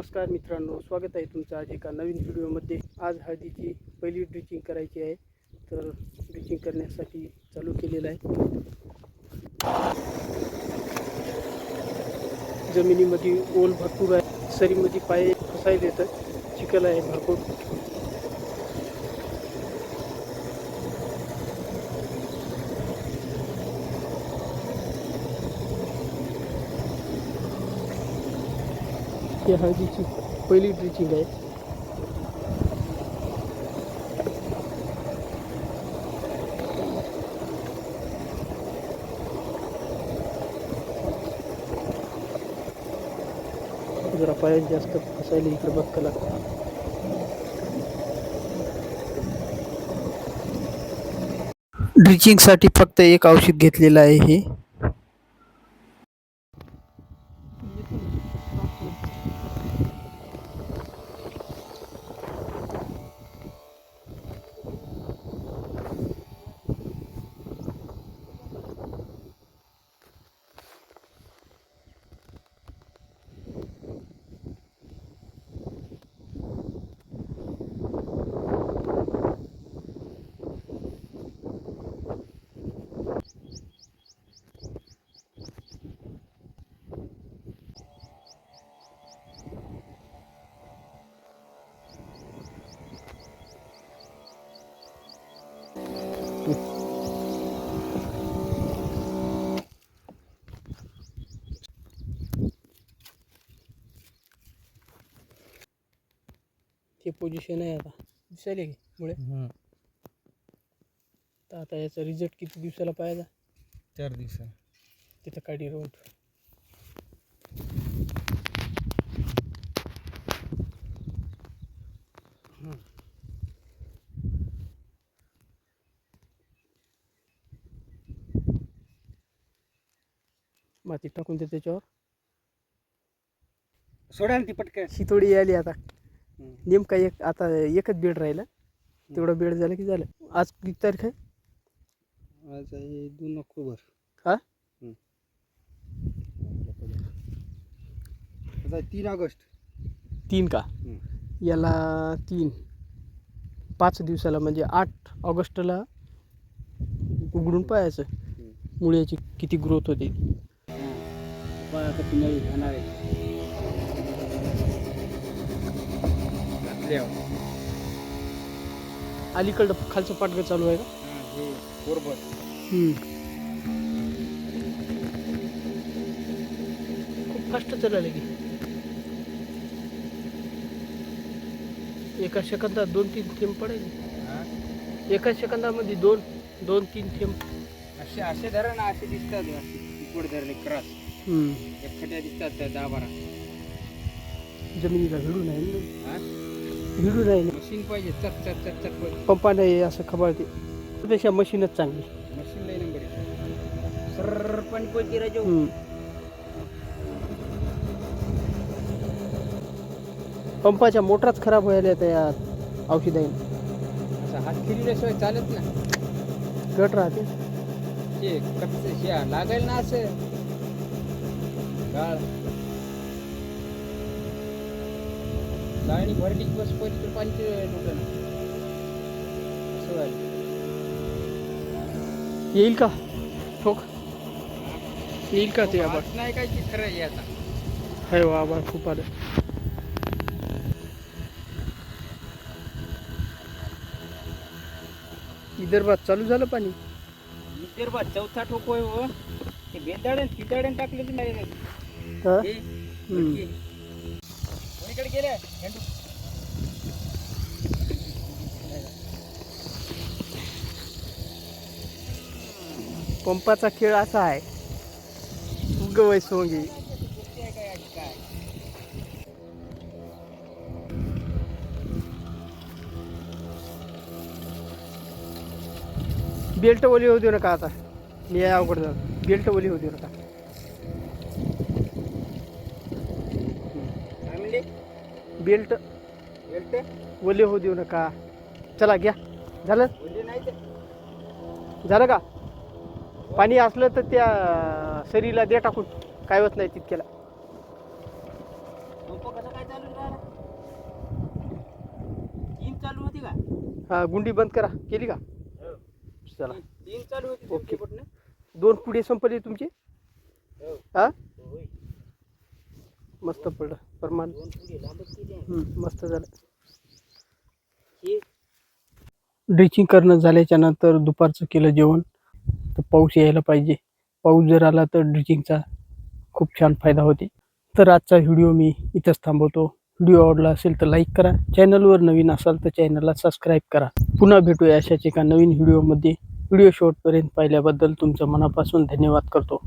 नमस्कार मित्रांनो, स्वागत आहे तुमचं आज एका नवीन व्हिडिओमध्ये। आज हळदीची पहिली ड्रिचिंग करायची आहे, तर ड्रिचिंग करण्यासाठी चालू केलेलं आहे। जमिनीमध्ये ओल भरपूर आहे, सरीमध्ये पाय फसायला येतात, चिखल आहे भरपूर। ही हळदीची पहिली ड्रिचिंग आहे। जरा पायात जास्त फसायला इकडे बघा लागतं। ड्रिचिंगसाठी फक्त एक औषध घेतलेलं आहे हे। ते पोझिशन आहे आता दिसायला की मुळे तर आता याचा रिझल्ट किती दिवसाला पाहिजे? 4 दिवस तिथं काढी रोड माती टाकून दे त्याच्यावर। सोडा ती पटकन शितोडी आली आता। नेमका एक आता एकच बेड राहिला, तेवढा बेड झाला की झालं। आज किती तारीख आहे? आज आहे 2 ऑक्टोबर। हा आता 3 ऑगस्ट 3 का? याला 5 दिवसाला म्हणजे 8 ऑगस्टला उघडून पाहायचं मुळ्याची किती ग्रोथ होते। आता तुम्ही जाणार आहे अलीकडं खालचं पाटगं चालू आहे का? हे बरोबर खूप फास्ट चाललं की एका सेकंदात 2-3 थेंब पडायचे। एका सेकंदामध्ये 2-3 थेंब असे धरण असे दिसतात, पुढे धरले क्रॉस एकखट्या दिसतात 10-12 जमिनीला भिडून आहे ना, भिडून आहे ना। मशीन पाहिजे, चक चक चक चक पंपाने असं खबाळते, त्यापेक्षा मशीनच चांगली। मशीन लई नंबर आहे सर पण कोणती राजो पंपाच्या मोटरच खराब व्हायला त्या औषधाने। असं हात फिरल्याशिवाय चालत ना, गट राहते ते कच्चे शिया लागेल ना असं गाळ गाळणी भरली की बस पहिली तर पाणी नव्हतं ना असं व्हायला। येईल का ठोक? येईल का ते आबाळ? नाही काय की खरं आहे आता है वा आबाळ खूप आलं। विदर्भात चालू झालं पाणी। विदर्भात चौथा ठोक होय हो, ते बेदाडन टाकले की नाही हा? कोणीकडे गेले पंपाचा खेळ असा आहे, उगवय सोंगी काय बेल्ट ओली होऊ देऊ नका आता, मी अवघड झालं। बेल्ट ओली होऊ देऊ नका। बेल्ट ओले होऊ देऊ नका। चला घ्या, झालं झालं का? पाणी असलं तर त्या सरीला दे टाकून, काय होत नाही तितक्याला। पंप कसं काय चालू तीन चालू होती का? हा गुंडी बंद करा. केली का? हो. चला. तीन चालू होती ओके. तुमची बटणं? 2 पुढे संपले तुमचे. हो. हा होय. मस्त पडलं प्रमाण. दोन पुढे लांबच केली आहे. मस्त झालं. हे ड्रिचिंग करणं झाल्याच्या नंतर दुपारचं केलं जेवण. तर पाऊस यायला पाहिजे. पाऊस जर आला तर ड्रिचिंगचा खूप छान फायदा होते. तर आजचा व्हिडिओ मी इथंच थांबवतो. व्हिडिओ आवडला असेल तर लाईक करा. चॅनलवर नवीन असाल तर चॅनलला सबस्क्राईब करा. पुन्हा भेटूया अशाच एका नवीन व्हिडिओमध्ये. व्हिडिओ शेवटपर्यंत पाहिल्याबद्दल तुमचं मनापासून धन्यवाद करतो.